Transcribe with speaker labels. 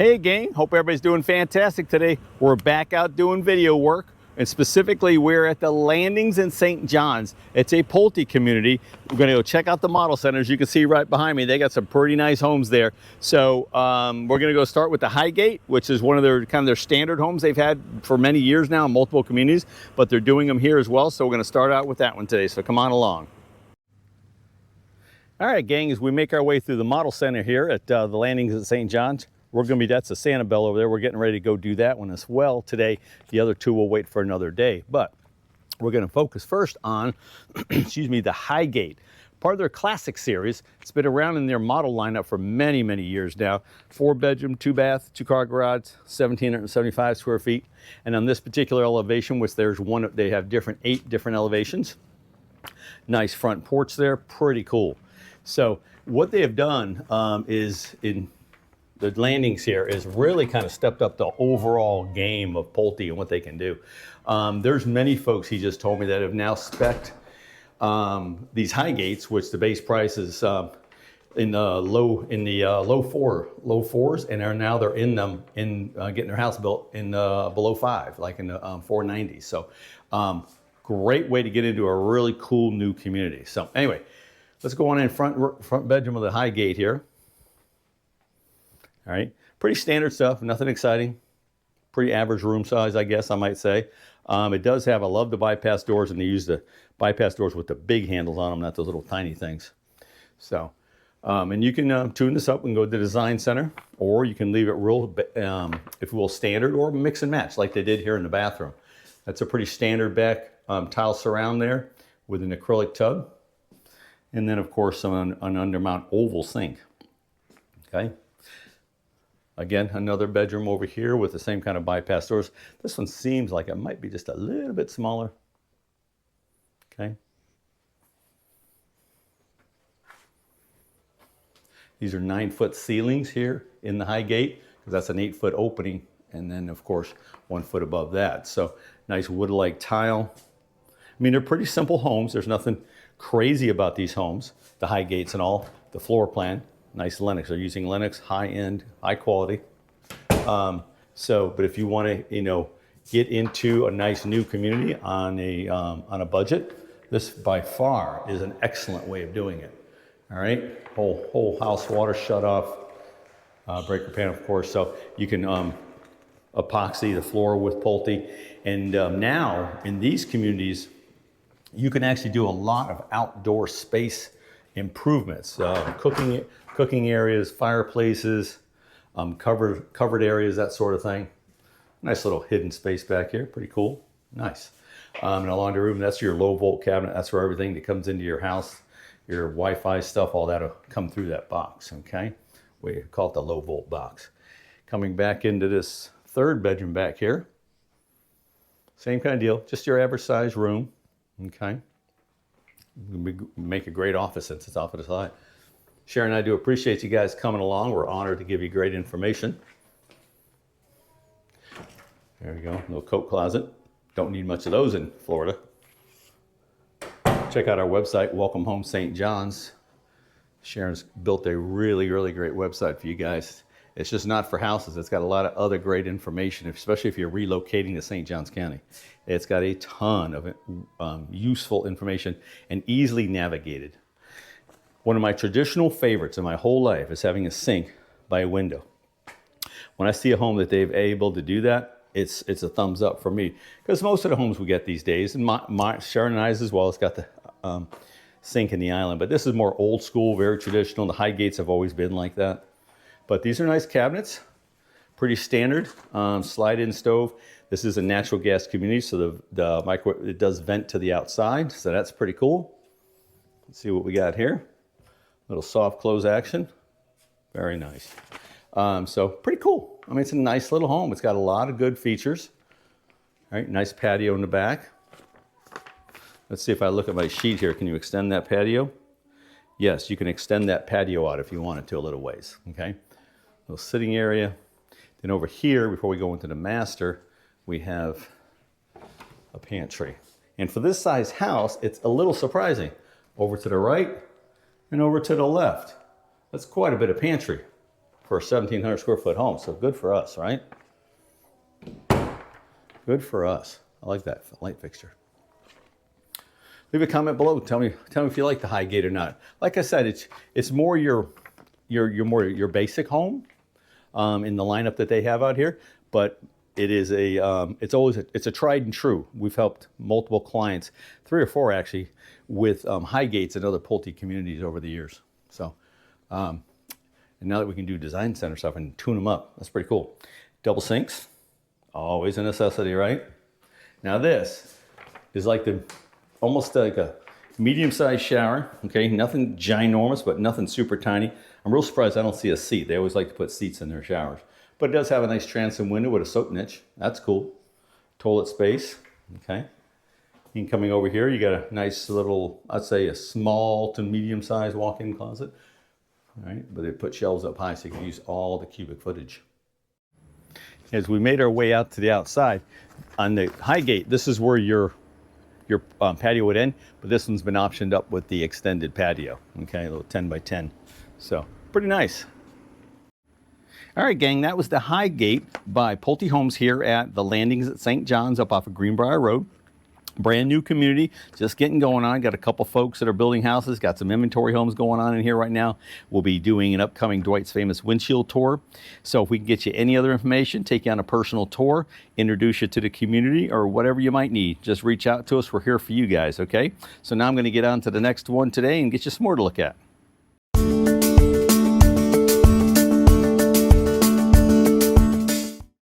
Speaker 1: Hey gang, hope everybody's doing fantastic today. We're back out doing video work, and specifically we're at the Landings in St. John's. It's a Pulte community. We're gonna go check out the model centers. You can see right behind me, they got some pretty nice homes there. So we're gonna go start with the Highgate, which is one of their kind of their standard homes they've had for many years now in multiple communities, but they're doing them here as well. So we're gonna start out with that one today. So come on along. All right, gang, as we make our way through the model center here at the Landings at St. John's, we're going to be, that's a Sanibel over there. We're getting ready to go do that one as well today. The other two will wait for another day. But we're going to focus first on, excuse me, the Highgate. Part of their classic series. It's been around in their model lineup for many, many years now. 4-bedroom, 2-bath, 2-car garage, 1,775 square feet. And on this particular elevation, which there's one, they have 8 different elevations. Nice front porch there, pretty cool. So what they have done is in the Landings here is really kind of stepped up the overall game of Pulte and what they can do. There's many folks, he just told me, that have now spec'd these Highgates, which the base price is in the low fours, and they're in them getting their house built in below 5, like in the 490s. So great way to get into a really cool new community. So anyway, let's go on in front bedroom of the Highgate here. All right, pretty standard stuff, nothing exciting. Pretty average room size, I guess I might say. It does have, I love the bypass doors, and they use the bypass doors with the big handles on them, not those little tiny things. So, and you can tune this up and go to the design center, or you can leave it real, if you will, standard, or mix and match like they did here in the bathroom. That's a pretty standard back tile surround there with an acrylic tub. And then, of course, an undermount oval sink. Okay. Again, another bedroom over here with the same kind of bypass doors. This one seems like it might be just a little bit smaller. Okay. These are 9-foot ceilings here in the Highgate, because that's an 8-foot opening. And then, of course, 1 foot above that. So nice wood-like tile. I mean, they're pretty simple homes. There's nothing crazy about these homes, the Highgates and all. The floor plan, nice Lennox. They're using Lennox, high-end, high quality. But if you want to, get into a nice new community on a budget, this by far is an excellent way of doing it. All right, whole house water shut off, breaker panel, of course. So you can epoxy the floor with Pulte, and now in these communities, you can actually do a lot of outdoor space improvements, cooking areas, fireplaces, covered areas, that sort of thing. Nice little hidden space back here, pretty cool, nice. And a laundry room, that's your low volt cabinet. That's where everything that comes into your house, your Wi-Fi stuff, all that'll come through that box, okay? We call it the low volt box. Coming back into this 3rd bedroom back here, same kind of deal, just your average size room. Okay, make a great office since it's off to the side. Sharon and I do appreciate you guys coming along. We're honored to give you great information. There we go, little coat closet. Don't need much of those in Florida. Check out our website, Welcome Home St. John's. Sharon's built a really, really great website for you guys. It's just not for houses. It's got a lot of other great information, especially if you're relocating to St. Johns County. It's got a ton of useful information and easily navigated. One of my traditional favorites in my whole life is having a sink by a window. When I see a home that they've able to do that, it's a thumbs up for me. Because most of the homes we get these days, and Sharon and I's as well, it's got the sink in the island. But this is more old school, very traditional. The Highgates have always been like that. But these are nice cabinets, pretty standard, slide-in stove. This is a natural gas community, so the microwave, it does vent to the outside, so that's pretty cool. Let's see what we got here. Little soft close action, very nice. So pretty cool. I mean, it's a nice little home. It's got a lot of good features. All right, nice patio in the back. Let's see if I look at my sheet here. Can you extend that patio? Yes, you can extend that patio out if you wanted to a little ways, okay? Little sitting area. Then over here, before we go into the master, we have a pantry. And for this size house, it's a little surprising. Over to the right and over to the left. That's quite a bit of pantry for a 1,700 square foot home. So good for us, right? Good for us. I like that light fixture. Leave a comment below. Tell me if you like the Highgate or not. Like I said, it's more your basic home in the lineup that they have out here, but it is it's a tried and true. We've helped multiple clients, 3 or 4 actually, with Highgates and other Pulte communities over the years. So, and now that we can do design center stuff and tune them up, that's pretty cool. Double sinks, always a necessity, right? Now this is like almost like a medium-sized shower, okay? Nothing ginormous, but nothing super tiny. I'm real surprised I don't see a seat. They always like to put seats in their showers. But it does have a nice transom window with a soap niche. That's cool. Toilet space, okay? And coming over here, you got a nice little, I'd say a small to medium-sized walk-in closet. All right, but they put shelves up high so you can use all the cubic footage. As we made our way out to the outside, on the Highgate, this is where your patio would end, but this one's been optioned up with the extended patio, okay, a little 10 by 10. So pretty nice. All right, gang, that was the Highgate by Pulte Homes here at the Landings at St. John's up off of Greenbrier Road. Brand new community, just getting going on. Got a couple folks that are building houses, got some inventory homes going on in here right now. We'll be doing an upcoming Dwight's Famous Windshield Tour. So if we can get you any other information, take you on a personal tour, introduce you to the community, or whatever you might need, just reach out to us. We're here for you guys, okay? So now I'm going to get on to the next one today and get you some more to look at.